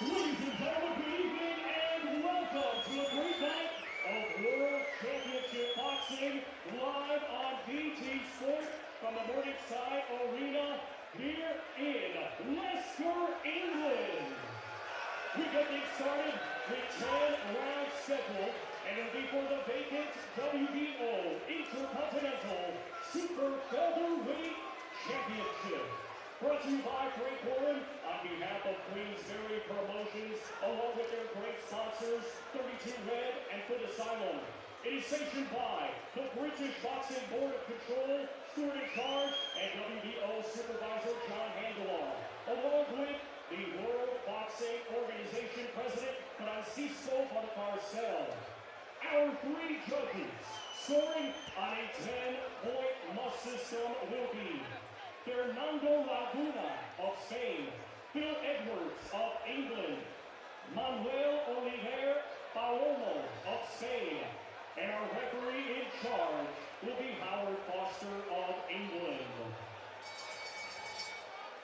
Ladies and gentlemen, good evening and welcome to a great night of World Championship Boxing live on BT Sport from the Morningside Arena here in Leicester, England. We get things started with 10 rounds scheduled, and it'll be for the vacant WBO Intercontinental Super Featherweight Championship. Brought to you by Frank Warren on behalf of Queensberry Promotions, along with their great sponsors, 32 Red and Foot Asylum. It is sanctioned by the British Boxing Board of Control, Stewart in charge, and WBO Supervisor John Handelar, along with the World Boxing Organization President Francisco Valcarcel. Our three judges scoring on a 10-point must system will be Fernando Laguna of Spain, Phil Edwards of England, Manuel Oliver Palomo of Spain, and our referee in charge will be Howard Foster of England.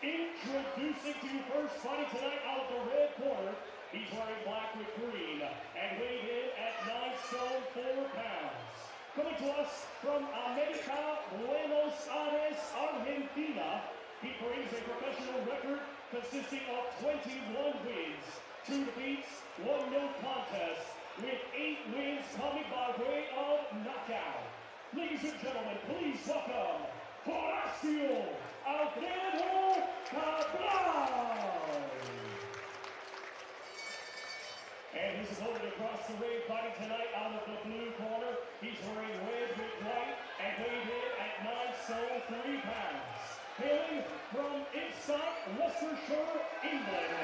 Introducing to you first, fighting tonight out of the red corner, he's wearing black with green and weighed in at 9 stone 4 pounds. Coming to us from America, Buenos Aires, Argentina, he brings a professional record consisting of 21 wins, 2 defeats, 1 no contest, with 8 wins coming by way of knockout. Ladies and gentlemen, please welcome Horacio Alfredo Cabral. And his opponent across the ring fighting tonight out of the blue corner. He's wearing red with white and weighed in at 9 stone 3 pounds. Hailing from Ipswich, Leicestershire, England.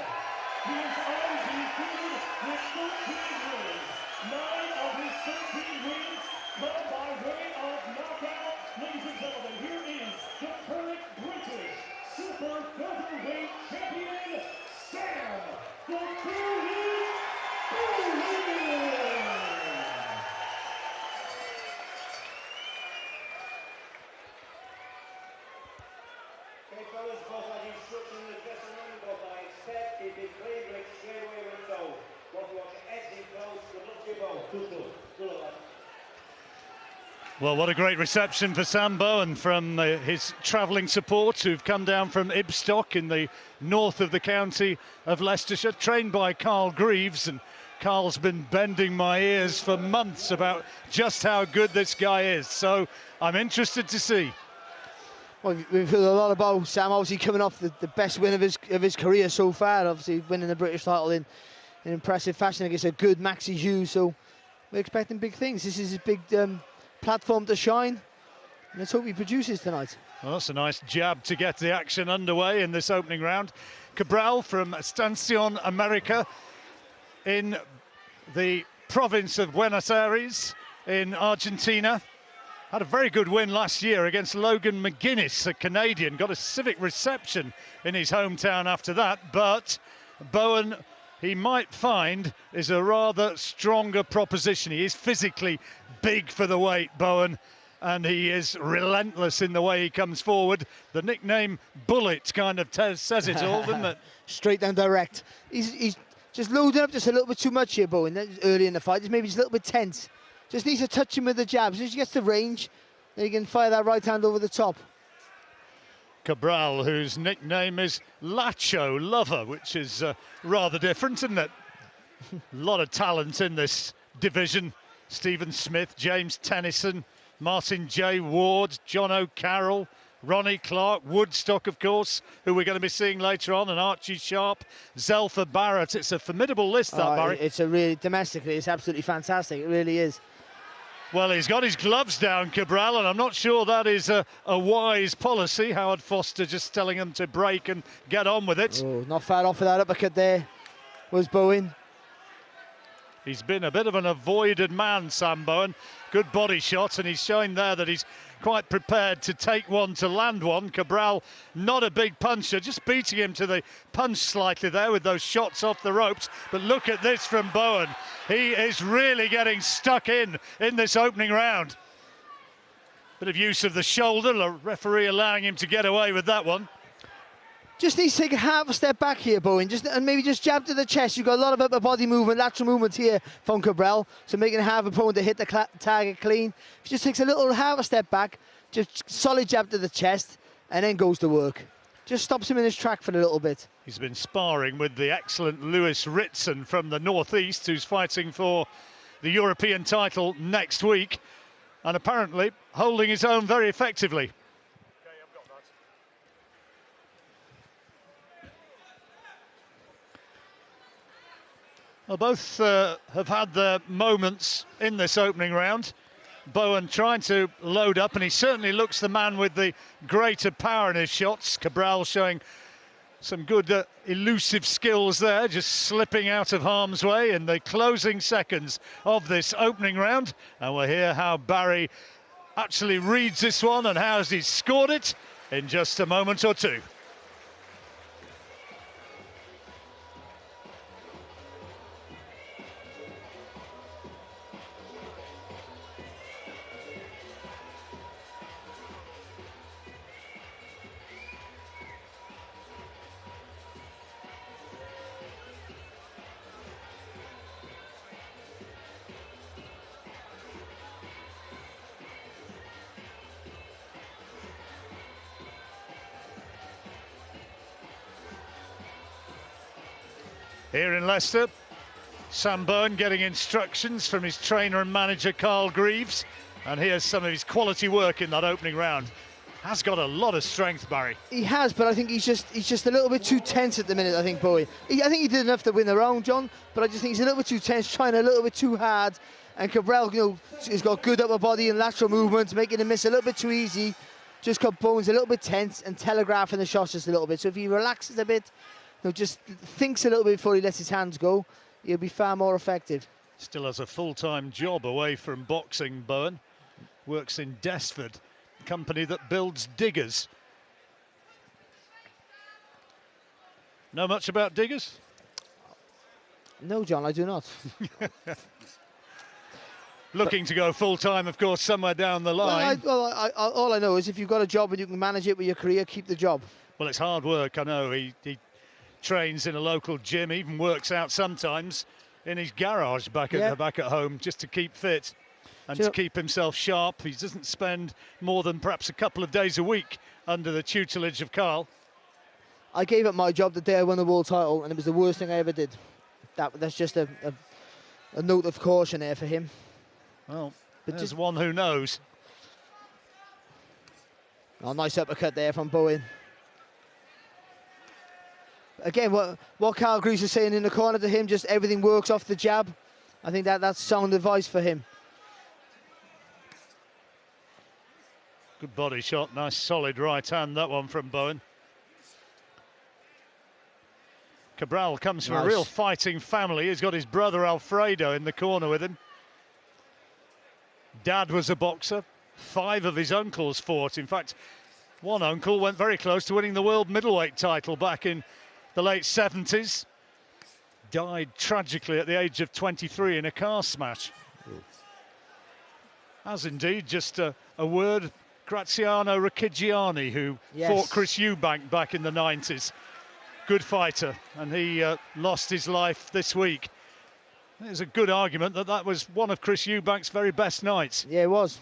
He is undefeated with 13 wins. 9 of his 13 wins come by way of knockout. Ladies and gentlemen, here is the current British Super Featherweight Champion, Sam the Bully. Okay, fellas, both had instruction in the dressing room, but I expect he'd be clean like straight away when it's out. Want to watch your heads in close, good luck to you both. Good luck. Well, what a great reception for Sam Bowen from his travelling support who've come down from Ibstock in the north of the county of Leicestershire, trained by Carl Greaves, and Carl's been bending my ears for months about just how good this guy is, so I'm interested to see. Well, we've heard a lot about Sam, obviously coming off the best win of his career so far, obviously winning the British title in impressive fashion against a good Maxi Hughes, so we're expecting big things. This is his big platform to shine, and let's hope he produces tonight. Well, that's a nice jab to get the action underway in this opening round. Cabral from Estancion America in the province of Buenos Aires in Argentina. Had a very good win last year against Logan McGuinness, a Canadian. Got a civic reception in his hometown after that, but Bowen, he might find, is a rather stronger proposition. He is physically big for the weight, Bowen, and he is relentless in the way he comes forward. The nickname Bullet kind of says it all, doesn't it? Straight down direct. He's just loading up just a little bit too much here, Bowen, early in the fight. Maybe just a little bit tense. Just needs to touch him with the jabs. As soon as he gets the range, then he can fire that right hand over the top. Cabral, whose nickname is Lacho Lover, which is rather different, isn't it? A lot of talent in this division. Stephen Smith, James Tennyson, Martin J. Ward, John O'Carroll, Ronnie Clark, Woodstock, of course, who we're going to be seeing later on, and Archie Sharp, Zelfa Barrett. It's a formidable list, that, Barry. It's a really, domestically, it's absolutely fantastic. It really is. Well, he's got his gloves down, Cabral, and I'm not sure that is a wise policy. Howard Foster just telling him to break and get on with it. Oh, not far off of that uppercut there was Bowen. He's been a bit of an avoided man, Sam Bowen. Good body shots, and he's showing there that he's quite prepared to take one, to land one. Cabral, not a big puncher, just beating him to the punch slightly there with those shots off the ropes. But look at this from Bowen. He is really getting stuck in this opening round. Bit of use of the shoulder, the referee allowing him to get away with that one. Just needs to take a half a step back here, Bowen. And maybe just jab to the chest. You've got a lot of upper body movement, lateral movement here from Cabral. So making a half opponent to hit the target clean. If he just takes a little half a step back, just solid jab to the chest, and then goes to work. Just stops him in his track for a little bit. He's been sparring with the excellent Lewis Ritson from the northeast, who's fighting for the European title next week, and apparently holding his own very effectively. Well, both have had their moments in this opening round. Bowen trying to load up, and he certainly looks the man with the greater power in his shots. Cabral showing some good elusive skills there, just slipping out of harm's way in the closing seconds of this opening round. And we'll hear how Barry actually reads this one and how he's scored it in just a moment or two. Here in Leicester, Sam Bowen getting instructions from his trainer and manager Carl Greaves, and here's some of his quality work in that opening round. Has got a lot of strength, Barry. He has, but I think he's just a little bit too tense at the minute, I think, Bowen. I think he did enough to win the round, John, but I just think he's a little bit too tense, trying a little bit too hard, and Cabral, you know, has got good upper body and lateral movements, making him miss a little bit too easy. Just got Bowen's a little bit tense and telegraphing the shots just a little bit. So if he relaxes a bit, just thinks a little bit before he lets his hands go, he'll be far more effective. Still has a full-time job away from boxing, Bowen. Works in Desford, a company that builds diggers. Know much about diggers? No, John, I do not. Looking to go full-time, of course, somewhere down the line. All I know is if you've got a job and you can manage it with your career, keep the job. Well, it's hard work, I know. He trains in a local gym, even works out sometimes in his garage back at home just to keep fit and to keep himself sharp. He doesn't spend more than perhaps a couple of days a week under the tutelage of Carl. I gave up my job the day I won the world title, and it was the worst thing I ever did. That's just a note of caution there for him. Well, but there's one who knows. Oh, nice uppercut there from Bowen. Again, what Carl Greaves is saying in the corner to him, just everything works off the jab. I think that's sound advice for him. Good body shot, nice solid right hand, that one from Bowen. Cabral comes from a real fighting family. He's got his brother Alfredo in the corner with him. Dad was a boxer. 5 of his uncles fought. In fact, one uncle went very close to winning the world middleweight title back in the late 70s. Died tragically at the age of 23 in a car smash. As indeed, just a word, Graziano Riccigiani, who fought Chris Eubank back in the 90s. Good fighter, and he lost his life this week. There's a good argument that that was one of Chris Eubank's very best nights. Yeah, it was.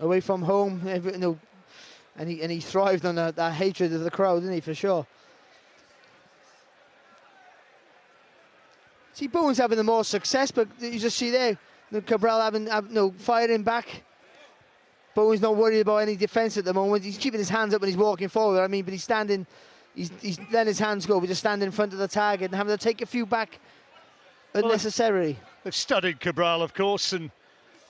Away from home, and he thrived on that hatred of the crowd, didn't he, for sure. See, Bowen's having the more success, but you just see there, Cabral firing back. Bowen's not worried about any defence at the moment. He's keeping his hands up when he's walking forward. I mean, but he's standing, he's letting his hands go. But just standing in front of the target and having to take a few back unnecessarily. They've studied Cabral, of course, and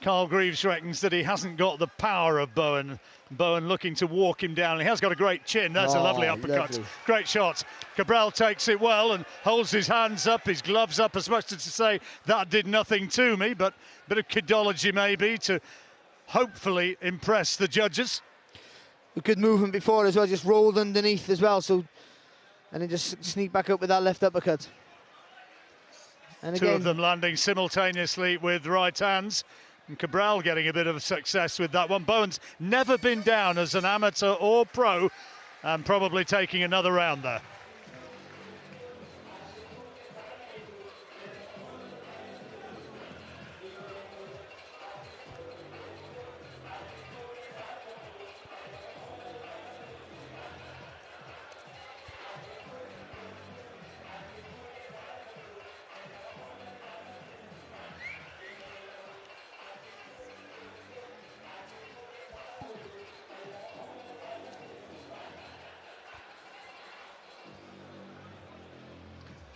Carl Greaves reckons that he hasn't got the power of Bowen. Bowen looking to walk him down. He has got a great chin. That's a lovely uppercut. Lovely. Great shot. Cabral takes it well and holds his hands up, his gloves up, as much as to say, that did nothing to me, but a bit of kidology maybe to hopefully impress the judges. A good movement before as well, just rolled underneath as well, so and then just sneak back up with that left uppercut. And Two of them landing simultaneously with right hands. And Cabral getting a bit of success with that one. Bowen's never been down as an amateur or pro, and probably taking another round there.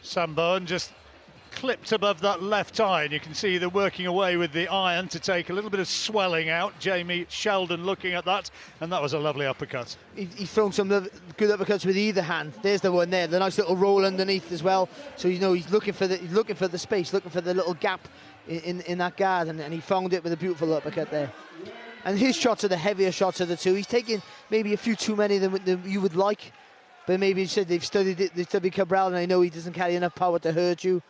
Sam Bowen just clipped above that left eye, and you can see they're working away with the iron to take a little bit of swelling out. Jamie Sheldon looking at that, and that was a lovely uppercut. He's thrown some good uppercuts with either hand. There's the one there, the nice little roll underneath as well. So you know he's looking for the space, looking for the little gap in that guard, and he found it with a beautiful uppercut there. And his shots are the heavier shots of the two. He's taking maybe a few too many than you would like, but maybe he said they've studied it. They studied Cabral, and I know he doesn't carry enough power to hurt you.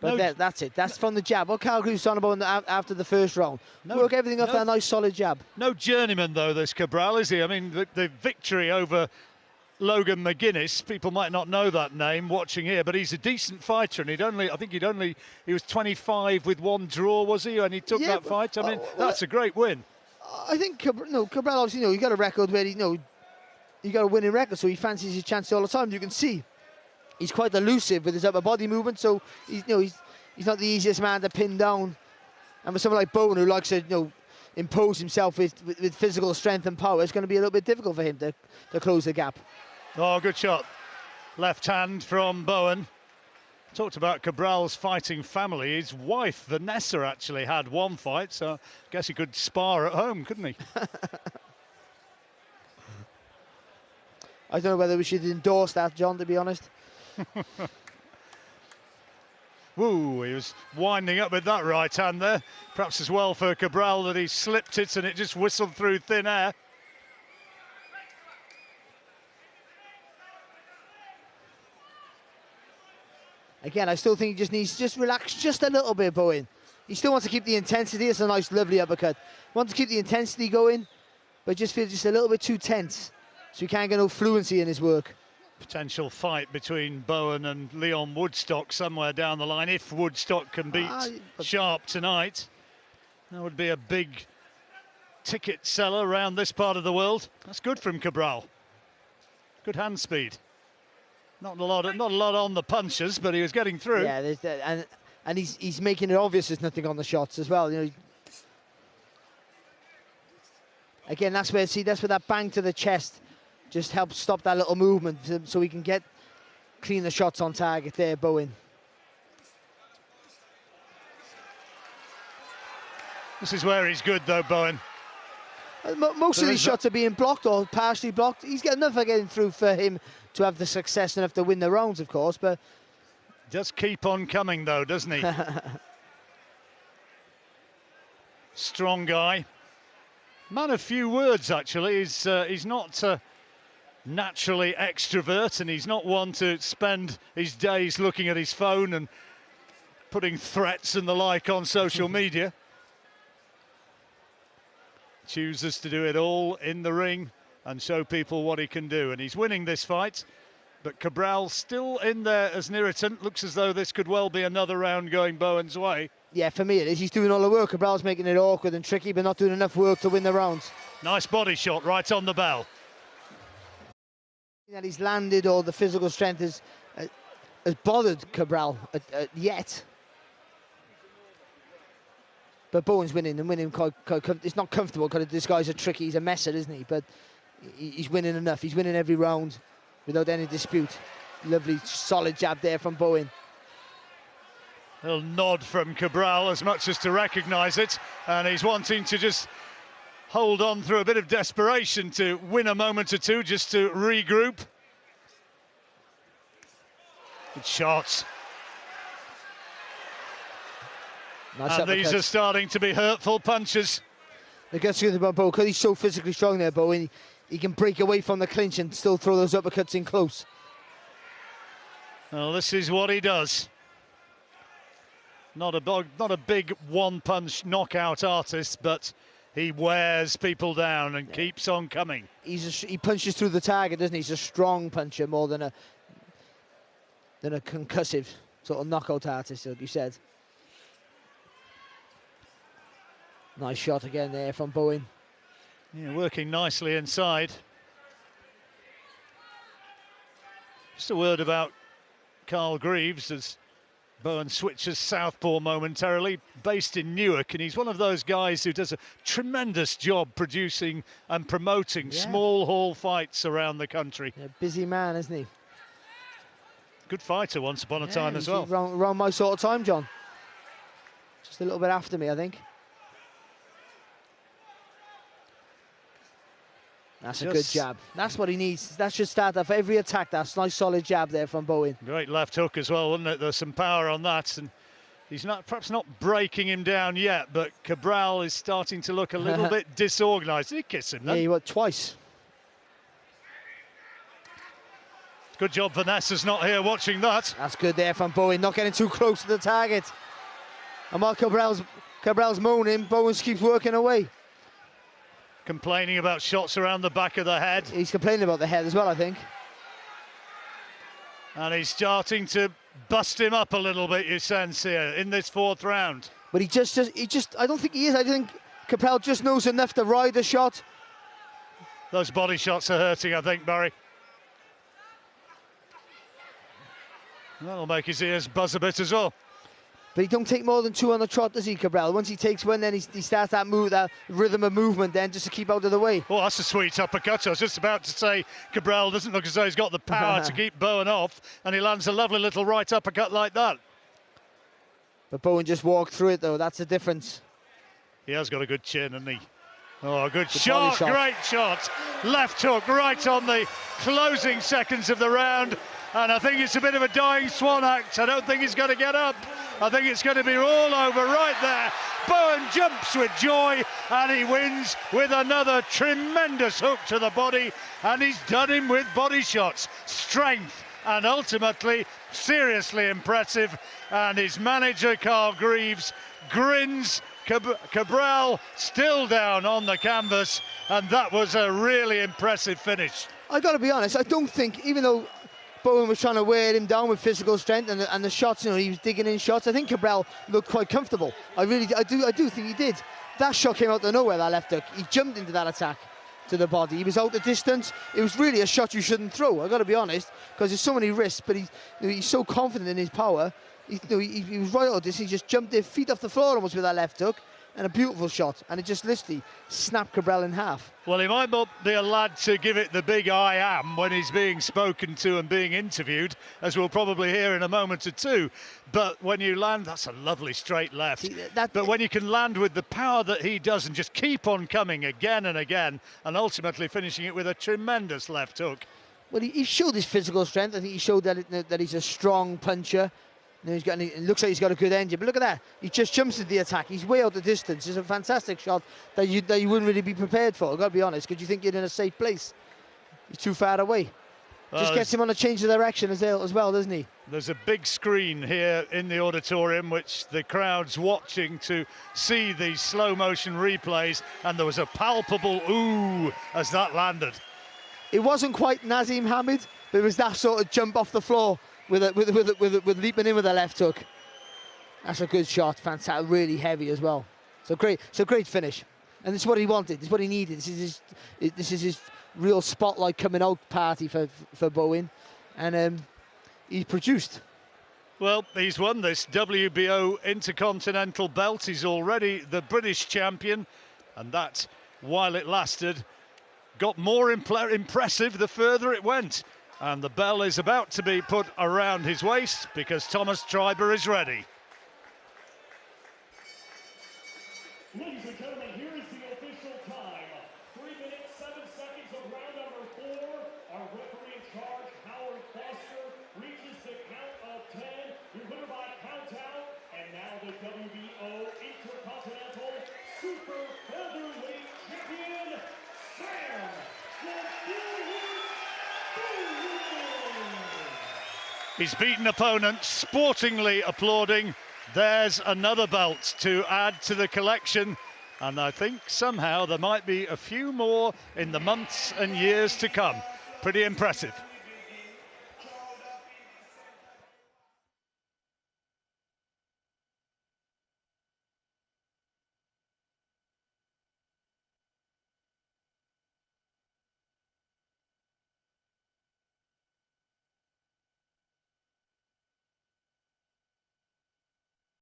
But No, that's it. That's from the jab. What Carl Greaves on about after the first round. Work everything off that nice solid jab. No journeyman though, this Cabral, is he? I mean, the victory over Logan McGuinness, people might not know that name watching here, but he's a decent fighter, and he was 25 with one draw, was he? And he took that fight. I mean, that's a great win. I think Cabral obviously, he got a record where he got a winning record, so he fancies his chances all the time. You can see he's quite elusive with his upper body movement, so he's not the easiest man to pin down. And for someone like Bowen, who likes to impose himself with physical strength and power, it's going to be a little bit difficult for him to close the gap. Oh, good shot. Left hand from Bowen. Talked about Cabral's fighting family. His wife, Vanessa, actually had one fight, so I guess he could spar at home, couldn't he? I don't know whether we should endorse that, John, to be honest. Woo, he was winding up with that right hand there. Perhaps as well for Cabral that he slipped it and it just whistled through thin air. Again, I still think he just needs to relax just a little bit, Bowen. He still wants to keep the intensity. It's a nice, lovely uppercut. Wants to keep the intensity going, but just feels just a little bit too tense, so he can't get no fluency in his work. Potential fight between Bowen and Leon Woodstock somewhere down the line. If Woodstock can beat Sharp tonight, that would be a big ticket seller around this part of the world. That's good from Cabral. Good hand speed. Not a lot on the punches, but he was getting through. Yeah, there's that, and he's making it obvious there's nothing on the shots as well. Again, that's where that bang to the chest just helps stop that little movement, so we can get clean the shots on target there, Bowen. This is where he's good though, Bowen. Most of these shots are being blocked or partially blocked. He's got enough of getting through for him to have the success enough to win the rounds, of course, but just keep on coming though, doesn't he? Strong guy. Man of few words, actually. He's not naturally extrovert, and he's not one to spend his days looking at his phone and putting threats and the like on social media. Chooses to do it all in the ring and show people what he can do, and he's winning this fight. But Cabral still in there as an irritant. Looks as though this could well be another round going Bowen's way. Yeah, for me it is. He's doing all the work. Cabral's making it awkward and tricky, but not doing enough work to win the rounds. Nice body shot right on the bell. That he's landed, or the physical strength has bothered Cabral yet. But Bowen's winning, and winning quite it's not comfortable because this guy's a tricky, he's a messer, isn't he? But he's winning enough. He's winning every round without any dispute. Lovely, solid jab there from Bowen. Little nod from Cabral as much as to recognise it, and he's wanting to just hold on through a bit of desperation to win a moment or two, just to regroup. Good shots. Nice and these are starting to be hurtful punches. The guts about Bowen, because he's so physically strong there, Bowen, he can break away from the clinch and still throw those uppercuts in close. Well, this is what he does. Not a big one-punch knockout artist, but he wears people down and keeps on coming. He punches through the target, doesn't he? He's a strong puncher more than a concussive sort of knockout artist, like you said. Nice shot again there from Bowen. Yeah, working nicely inside. Just a word about Carl Greaves as Bowen switches southpaw momentarily, based in Newark, and he's one of those guys who does a tremendous job producing and promoting small hall fights around the country. Yeah, busy man, isn't he? good fighter once upon a time as well. Around my sort of time, John. Just a little bit after me, I think. That's a good jab. That's what he needs. That should start off every attack. That's a nice solid jab there from Bowen. Great left hook as well, wasn't it? There's some power on that, and he's perhaps not breaking him down yet, but Cabral is starting to look a little bit disorganised. Did he kiss him then? Yeah, he went twice. Good job Vanessa's not here watching that. That's good there from Bowen, not getting too close to the target. And while Cabral's moaning, Bowen keeps working away. Complaining about shots around the back of the head. He's complaining about the head as well, I think. And he's starting to bust him up a little bit, you sense here, in this 4th round. But he just, I don't think he is. I think Cabral just knows enough to ride the shot. Those body shots are hurting, I think, Barry. That'll make his ears buzz a bit as well. But he don't take more than 2 on the trot, does he, Cabral? Once he takes one, then he starts that move, that rhythm of movement then, just to keep out of the way. Oh, that's a sweet uppercut. I was just about to say Cabral doesn't look as though he's got the power to keep Bowen off, and he lands a lovely little right uppercut like that. But Bowen just walked through it, though. That's the difference. He has got a good chin, hasn't he? Oh, good shot. Great shot. Left hook right on the closing seconds of the round. And I think it's a bit of a dying swan act. I don't think he's going to get up. I think it's going to be all over right there. Bowen jumps with joy, and he wins with another tremendous hook to the body, and he's done him with body shots. Strength, and ultimately seriously impressive. And his manager, Carl Greaves, grins. Cabral still down on the canvas, and that was a really impressive finish. I got to be honest, I don't think, even though Bowen was trying to wear him down with physical strength and the shots, you know, he was digging in shots, I think Cabral looked quite comfortable. I do think he did. That shot came out of nowhere, that left hook. He jumped into that attack to the body. He was out the distance. It was really a shot you shouldn't throw, I got to be honest, because there's so many risks, but he's so confident in his power. He was right out of distance. He just jumped their feet off the floor almost with that left hook. And a beautiful shot, and it just literally snapped Cabral in half. Well, he might not be a lad to give it the big I am when he's being spoken to and being interviewed, as we'll probably hear in a moment or two. But when you land, that's a lovely straight left. See, but when you can land with the power that he does and just keep on coming again and again, and ultimately finishing it with a tremendous left hook. Well, he showed his physical strength. I think he showed that he's a strong puncher. It looks like he's got a good engine, but look at that. He just jumps into the attack. He's way out the distance. It's a fantastic shot that you wouldn't really be prepared for, I've got to be honest, because you think you're in a safe place. He's too far away. Just gets him on a change of direction as well, doesn't he? There's a big screen here in the auditorium, which the crowd's watching to see these slow motion replays, and there was a palpable ooh as that landed. It wasn't quite Naseem Hamed, but it was that sort of jump off the floor with leaping in with a left hook. That's a good shot, fantastic, really heavy as well. So great finish, and this is what he wanted. This is what he needed. This is his real spotlight coming out party for Bowen, and he's produced. Well, he's won this WBO Intercontinental belt. He's already the British champion, and that, while it lasted, got more impressive the further it went. And the bell is about to be put around his waist because Thomas Treiber is ready. Ladies and gentlemen, here is the official time. 3 minutes, 7 seconds of round number 4. Our referee in charge, Howard Foster, reaches the count of 10. Your winner by countout. And now the WBO Intercontinental Super Featherweight Champion, Sam Bowen. He's beaten opponents, sportingly applauding. There's another belt to add to the collection, and I think somehow there might be a few more in the months and years to come. Pretty impressive.